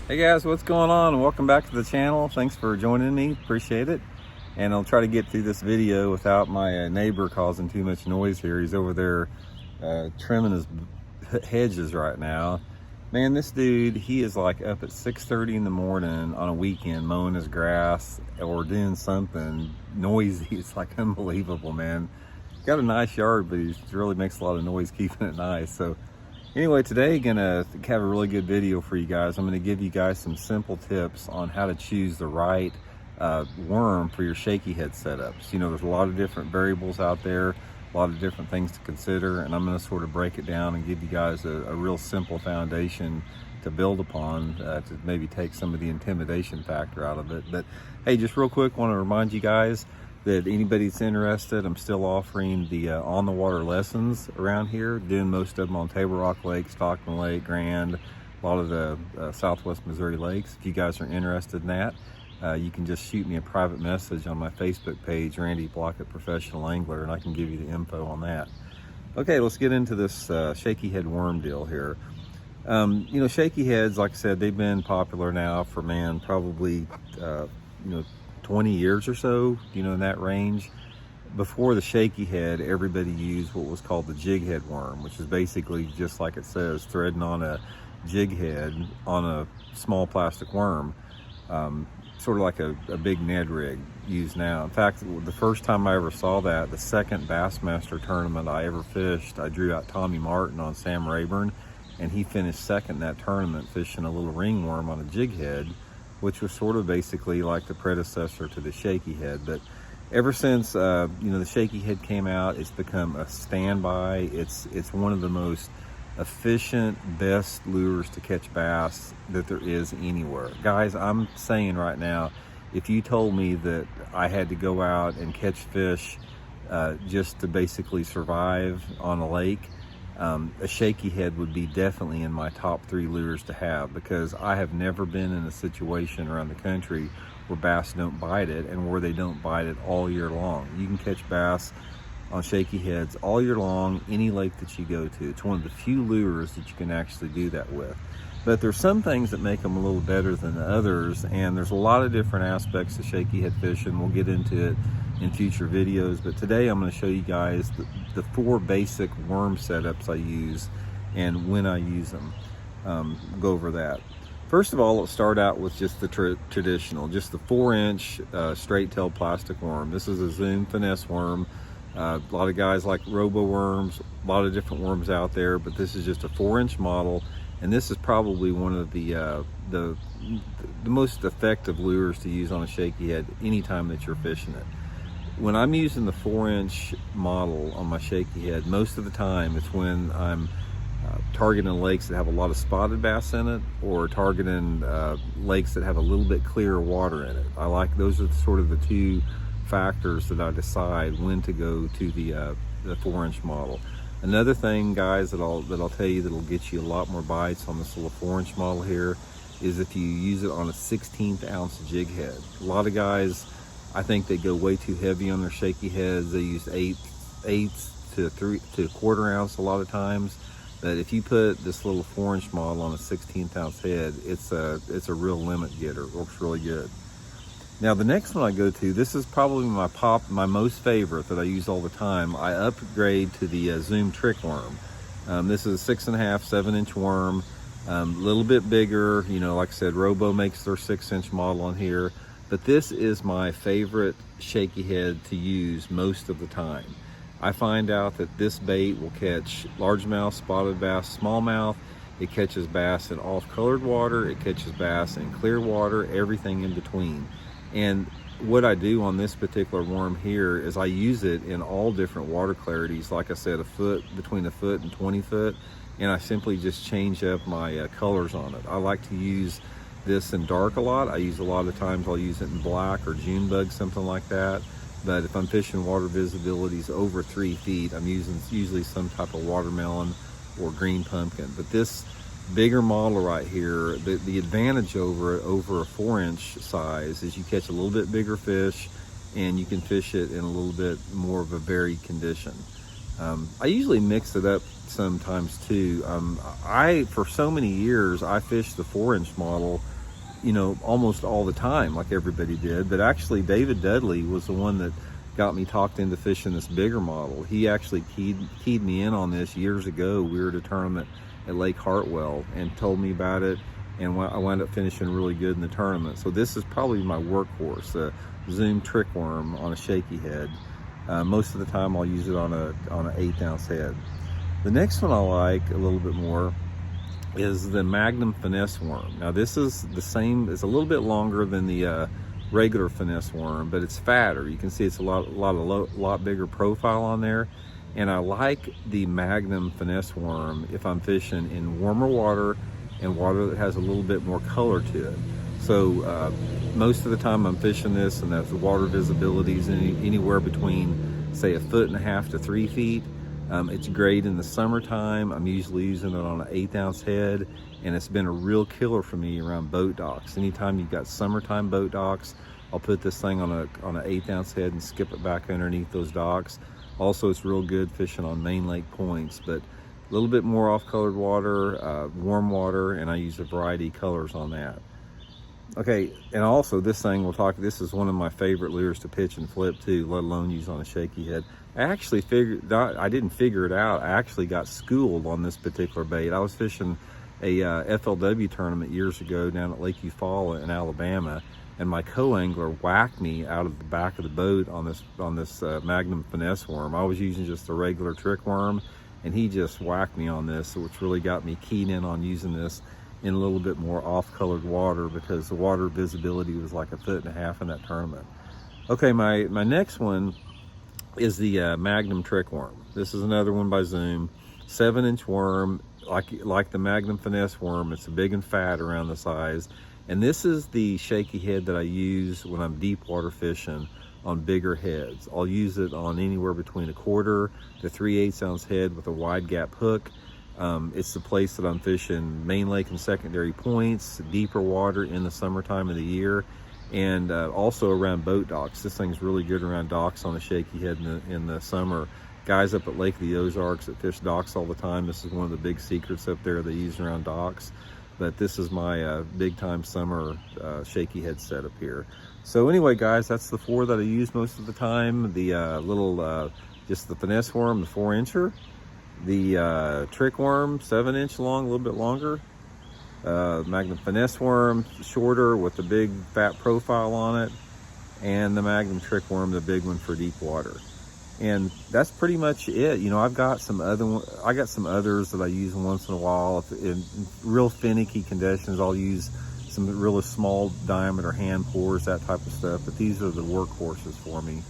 Hey guys, what's going on? Welcome back to the channel. Thanks for joining me, appreciate it. And I'll try to get through this video without my neighbor causing too much noise here. He's over there trimming his hedges right now. Man, this dude, he is like up at 6:30 in the morning on a weekend mowing his grass or doing something noisy. It's like unbelievable, man. Got a nice yard, but he really makes a lot of noise keeping it nice. So anyway, today gonna have a really good video for you guys. I'm gonna give you guys some simple tips on how to choose the right worm for your shaky head setups. You know, there's a lot of different variables out there, a lot of different things to consider, and I'm gonna sort of break it down and give you guys a real simple foundation to build upon to maybe take some of the intimidation factor out of it. But hey, just real quick, want to remind you guys that anybody that's interested, I'm still offering the on the water lessons around here, doing most of them on Table Rock Lake, Stockton Lake, Grand, a lot of the Southwest Missouri lakes. If you guys are interested in that, you can just shoot me a private message on my Facebook page, Randy Blockett Professional Angler, and I can give you the info on that. Okay, let's get into this shaky head worm deal here. You know, shaky heads, like I said, they've been popular now for, man, probably, 20 years or so, you know, in that range. Before the shaky head, everybody used what was called the jig head worm, which is basically just like it says, threading on a jig head on a small plastic worm, sort of like a big Ned rig used now. In fact, the first time I ever saw that, the second Bassmaster tournament I ever fished, I drew out Tommy Martin on Sam Rayburn, and he finished second in that tournament fishing a little ringworm on a jig head, which was sort of basically like the predecessor to the shaky head. But ever since the shaky head came out, it's become a standby. It's one of the most efficient, best lures to catch bass that there is anywhere. Guys, I'm saying right now, if you told me that I had to go out and catch fish just to basically survive on a lake, a shaky head would be definitely in my top 3 lures to have, because I have never been in a situation around the country where bass don't bite it and where they don't bite it all year long. You can catch bass on shaky heads all year long, any lake that you go to. It's one of the few lures that you can actually do that with. But there's some things that make them a little better than others, and there's a lot of different aspects of shaky head fishing. We'll get into it in future videos, but today I'm going to show you guys the 4 basic worm setups I use and when I use them. Go over that. First of all, let's start out with just the traditional, just the 4-inch straight tail plastic worm. This is a Zoom Finesse worm. A lot of guys like robo worms, a lot of different worms out there, but this is just a 4-inch model, and this is probably one of the most effective lures to use on a shaky head anytime that you're fishing it. When I'm using the 4-inch model on my shaky head, most of the time it's when I'm targeting lakes that have a lot of spotted bass in it, or targeting lakes that have a little bit clearer water in it. Those are sort of the 2 factors that I decide when to go to the 4-inch model. Another thing, guys, that I'll tell you that'll get you a lot more bites on this little 4-inch model here is if you use it on a 1/16 ounce jig head. A lot of guys, I think they go way too heavy on their shaky heads. They use eighths to 1/4 ounce a lot of times. But if you put this little 4-inch model on a 1/16 ounce head, it's a real limit getter. It works really good. Now the next one I go to, this is probably my most favorite that I use all the time. I upgrade to the Zoom Trick Worm. This is a 6.5, 7-inch worm, a little bit bigger. You know, like I said, Robo makes their 6-inch model on here, but this is my favorite shaky head to use most of the time. I find out that this bait will catch largemouth, spotted bass, smallmouth. It catches bass in off-colored water. It catches bass in clear water, everything in between. And what I do on this particular worm here is I use it in all different water clarities. Like I said, between a foot and 20 foot, and I simply just change up my colors on it. I like to use this in dark a lot. I use a lot of times I'll use it in black or June bug, something like that. But if I'm fishing water visibilities over 3 feet, I'm using usually some type of watermelon or green pumpkin. But this bigger model right here, the advantage over a 4-inch size is you catch a little bit bigger fish, and you can fish it in a little bit more of a varied condition. I usually mix it up sometimes too. For so many years, I fished the 4-inch model you know, almost all the time like everybody did. But actually David Dudley was the one that got me talked into fishing this bigger model. He actually keyed me in on this years ago. We were at a tournament at Lake Hartwell and told me about it, and I wound up finishing really good in the tournament. So this is probably my workhorse, a Zoom trick worm on a shaky head. Most of the time I'll use it on an 1/8 ounce head. The next one I like a little bit more is the Magnum Finesse worm. Now this is the same, it's a little bit longer than the regular Finesse worm, but it's fatter. You can see it's a lot bigger profile on there. And I like the Magnum Finesse worm if I'm fishing in warmer water and water that has a little bit more color to it. So most of the time I'm fishing this, and the water visibility is anywhere between, say, 1.5 to 3 feet. It's great in the summertime. I'm usually using it on an 1/8 ounce head, and it's been a real killer for me around boat docks. Anytime you've got summertime boat docks, I'll put this thing on an 1/8 ounce head and skip it back underneath those docks. Also, it's real good fishing on main lake points, but a little bit more off-colored water, warm water, and I use a variety of colors on that. Okay, and also this thing this is one of my favorite lures to pitch and flip too, let alone use on a shaky head. I didn't figure it out. I actually got schooled on this particular bait. I was fishing a FLW tournament years ago down at Lake Eufaula in Alabama, and my co-angler whacked me out of the back of the boat on this Magnum Finesse worm. I was using just a regular trick worm, and he just whacked me on this, which really got me keyed in on using this in a little bit more off-colored water, because the water visibility was like 1.5 feet in that tournament. Okay, my next one is the Magnum trick worm. This is another one by Zoom, 7-inch worm, like the Magnum Finesse worm. It's big and fat around the size, and this is the shaky head that I use when I'm deep water fishing on bigger heads. I'll use it on anywhere between 1/4 to 3/8 ounce head with a wide gap hook. It's the place that I'm fishing main lake and secondary points, deeper water in the summertime of the year, and also around boat docks. This thing's really good around docks on a shaky head in the summer. Guys up at Lake of the Ozarks that fish docks all the time, this is one of the big secrets up there they use around docks. But this is my big time summer shaky head setup here. So anyway, guys, that's the 4 that I use most of the time. The just the Finesse worm, the 4-incher. The trick worm, 7-inch long, a little bit longer. Magnum Finesse worm, shorter with the big fat profile on it. And the Magnum trick worm, the big one for deep water. And that's pretty much it. You know, I got some others that I use once in a while. In real finicky conditions, I'll use some really small diameter hand pours, that type of stuff. But these are the workhorses for me.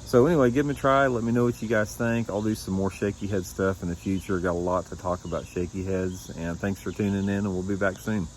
So anyway, give them a try. Let me know what you guys think. I'll do some more shaky head stuff in the future. Got a lot to talk about shaky heads. And thanks for tuning in, and we'll be back soon.